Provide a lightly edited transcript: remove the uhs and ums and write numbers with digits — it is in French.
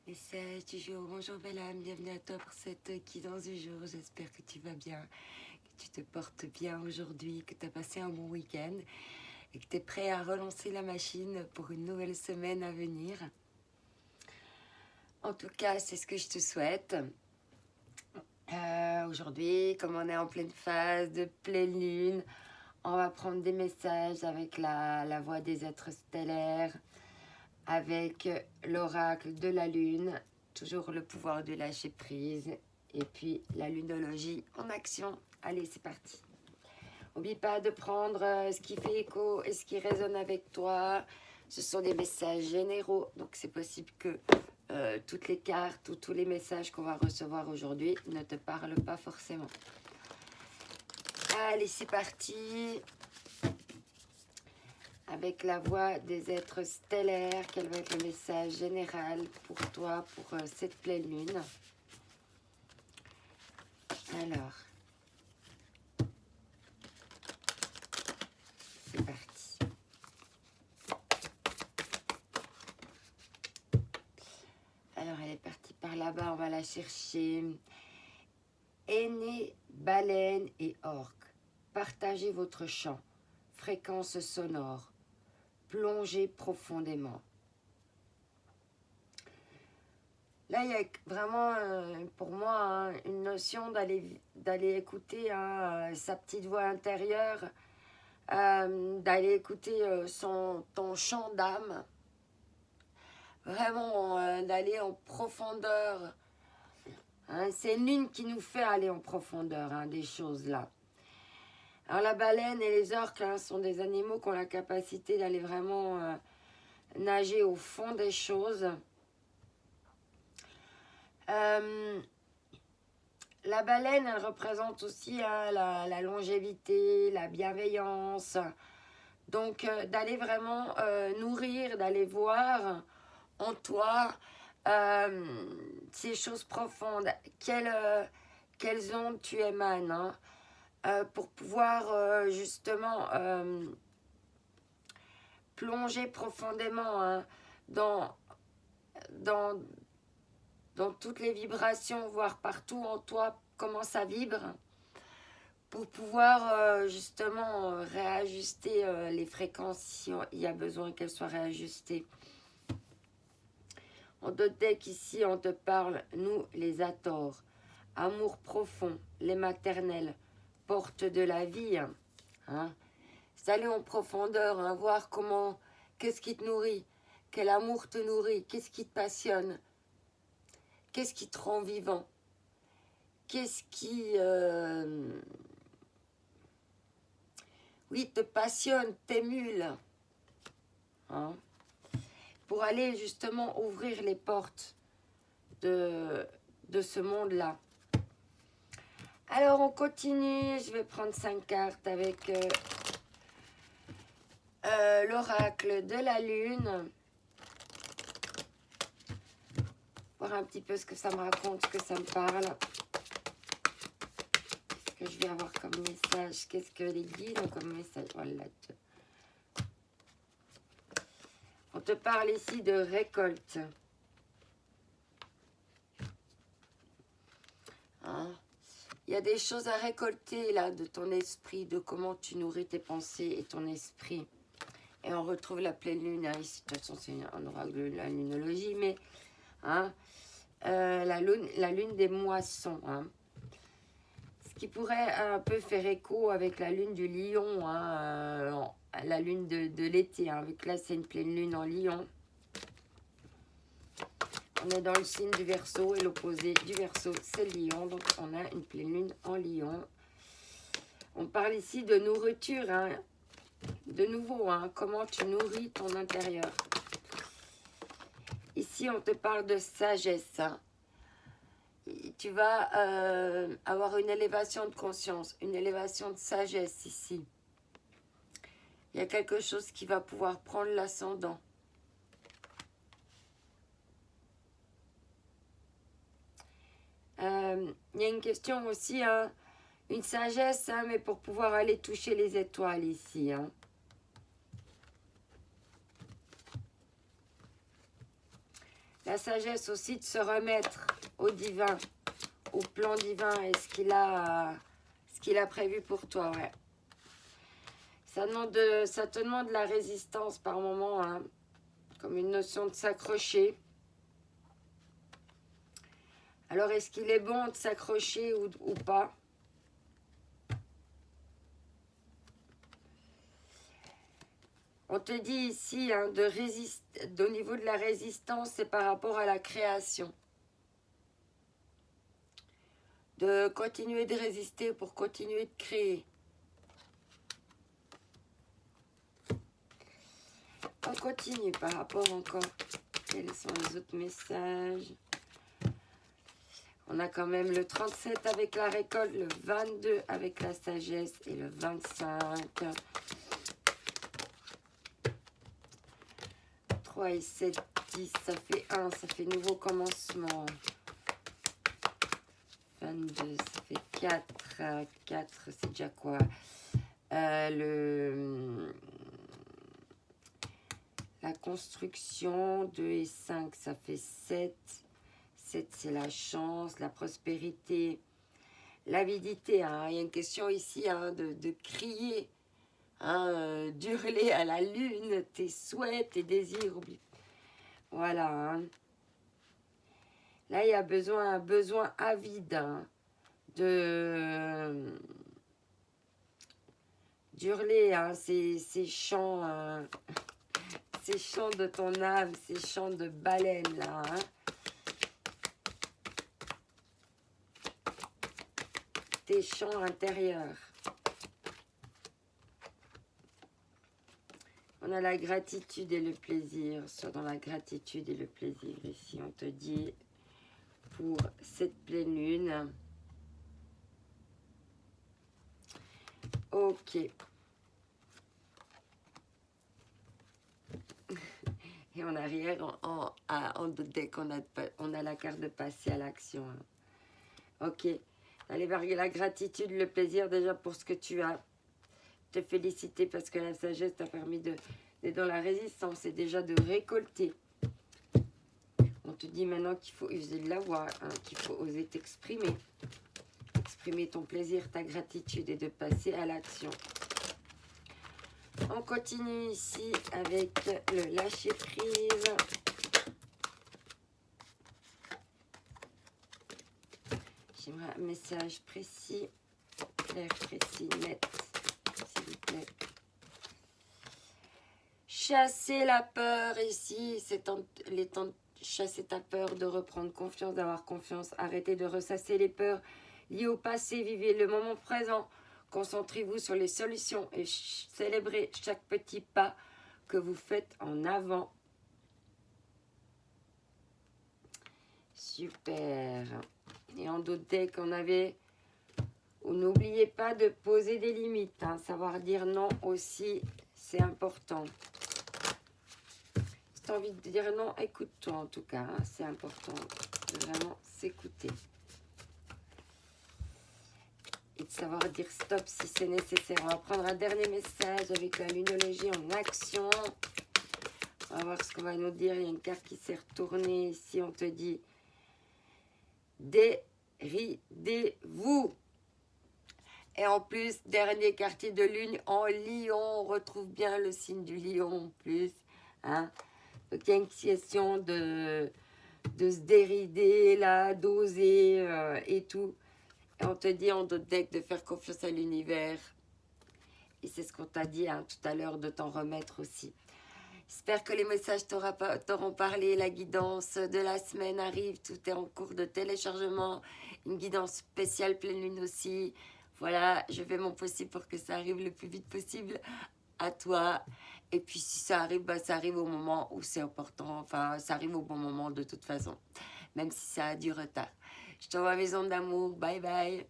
Message du jour, bonjour belle âme, bienvenue à toi pour cette guidance du jour. J'espère que tu vas bien, que tu te portes bien aujourd'hui, que tu as passé un bon week-end et que tu es prêt à relancer la machine pour une nouvelle semaine à venir. En tout cas, c'est ce que je te souhaite. Aujourd'hui, comme on est en pleine phase de pleine lune, on va prendre des messages avec la voix des êtres stellaires, avec l'oracle de la lune, toujours le pouvoir de lâcher prise, et puis la lunologie en action. Allez, c'est parti. N'oublie pas de prendre ce qui fait écho et ce qui résonne avec toi. Ce sont des messages généraux, donc c'est possible que toutes les cartes ou tous les messages qu'on va recevoir aujourd'hui ne te parlent pas forcément. Allez, c'est parti. Avec la voix des êtres stellaires, quel va être le message général pour toi, pour cette pleine lune. Alors, c'est parti. Alors, elle est partie par là-bas, on va la chercher. Aînés, baleines et orques, partagez votre chant, fréquence sonore, plongez profondément. Là, il y a vraiment, pour moi, une notion d'aller écouter sa petite voix intérieure, d'aller écouter ton chant d'âme, vraiment d'aller en profondeur. Hein, c'est une lune qui nous fait aller en profondeur des choses là. Alors la baleine et les orques sont des animaux qui ont la capacité d'aller vraiment nager au fond des choses. La baleine, elle représente aussi la longévité, la bienveillance. Donc, d'aller vraiment nourrir, d'aller voir en toi ces choses profondes. Quelles ondes tu émanes pour pouvoir justement plonger profondément dans toutes les vibrations, voir partout en toi comment ça vibre, pour pouvoir justement réajuster les fréquences si il y a besoin qu'elles soient réajustées. On te dit qu'ici on te parle, nous les Hathors, amour profond, les maternelles, porte de la vie. Aller en profondeur, voir comment, qu'est-ce qui te nourrit, quel amour te nourrit, qu'est-ce qui te passionne. Qu'est-ce qui te rend vivant? Qu'est-ce qui te passionne, t'émule pour aller justement ouvrir les portes de ce monde-là. Alors on continue, je vais prendre 5 cartes avec l'oracle de la lune. Voir un petit peu ce que ça me raconte, ce que ça me parle. Qu'est-ce que je vais avoir comme message? Qu'est-ce que les guides ont comme message? Voilà. On te parle ici de récolte. Il y a des choses à récolter là de ton esprit, de comment tu nourris tes pensées et ton esprit. Et on retrouve la pleine lune ici. De toute façon, c'est un oracle de la lunologie, mais la lune des moissons. Ce qui pourrait un peu faire écho avec la lune du lion, la lune de l'été. Avec là, c'est une pleine lune en lion. On est dans le signe du Verseau et l'opposé du Verseau, c'est le lion. Donc, on a une pleine lune en lion. On parle ici de nourriture. De nouveau, comment tu nourris ton intérieur. Ici, on te parle de sagesse. Tu vas avoir une élévation de conscience, une élévation de sagesse ici. Il y a quelque chose qui va pouvoir prendre l'ascendant. Il y a une question aussi, une sagesse, mais pour pouvoir aller toucher les étoiles ici. La sagesse aussi de se remettre au divin, au plan divin et ce qu'il a prévu pour toi, ouais. Ça te demande la résistance par moment, hein, comme une notion de s'accrocher. Alors, est-ce qu'il est bon de s'accrocher ou pas? On te dit ici, hein, au niveau de la résistance, c'est par rapport à la création. De continuer de résister pour continuer de créer. On continue par rapport encore. Quels sont les autres messages? On a quand même le 37 avec la récolte, le 22 avec la sagesse et le 25. 3 et 7, 10, ça fait 1, ça fait nouveau commencement. 22, ça fait 4. 4, c'est déjà quoi? La construction, 2 et 5, ça fait 7. 7, c'est la chance, la prospérité, l'avidité. Hein. Il y a une question ici, hein, de crier, hein, d'hurler à la lune tes souhaits, tes désirs. Voilà. Hein. Là, il y a un besoin avide, hein, d'hurler, hein, ces chants, ces chants de ton âme, ces chants de baleine là. Hein. Tes chants intérieurs. On a la gratitude et le plaisir. Sois dans la gratitude et le plaisir. Ici, on te dit pour cette pleine lune. Ok. Et en arrière, en deck, on a la carte de passer à l'action. Hein. Ok. Allez vers la gratitude, le plaisir déjà pour ce que tu as. Te féliciter parce que la sagesse t'a permis d'être dans la résistance et déjà de récolter. On te dit maintenant qu'il faut user de la voix, hein, qu'il faut oser t'exprimer. Exprimer ton plaisir, ta gratitude et de passer à l'action. On continue ici avec le lâcher prise. J'aimerais un message précis, clair, précis, net, s'il vous plaît. Chasser la peur ici, c'est les temps de chasser ta peur, de reprendre confiance, d'avoir confiance. Arrêtez de ressasser les peurs liées au passé, vivez le moment présent. Concentrez-vous sur les solutions et célébrez chaque petit pas que vous faites en avant. Super. Et en d'autres decks, on avait... N'oubliez pas de poser des limites. Hein. Savoir dire non aussi, c'est important. Si tu as envie de dire non, écoute-toi en tout cas. Hein. C'est important de vraiment s'écouter. Et de savoir dire stop si c'est nécessaire. On va prendre un dernier message avec la lunologie en action. On va voir ce qu'on va nous dire. Il y a une carte qui s'est retournée. Ici, on te dit déridez-vous. Et en plus, dernier quartier de lune en lion. On retrouve bien le signe du lion en plus. Hein. Donc, il y a une question de se dérider, là, d'oser et tout. Et on te dit en d'autres decks de faire confiance à l'univers. Et c'est ce qu'on t'a dit hein, tout à l'heure, de t'en remettre aussi. J'espère que les messages t'auront parlé. La guidance de la semaine arrive. Tout est en cours de téléchargement. Une guidance spéciale pleine lune aussi. Voilà, je fais mon possible pour que ça arrive le plus vite possible à toi. Et puis si ça arrive, bah, ça arrive au moment où c'est important. Enfin, ça arrive au bon moment de toute façon. Même si ça a du retard. Je t'envoie mes ondes d'amour. Bye bye.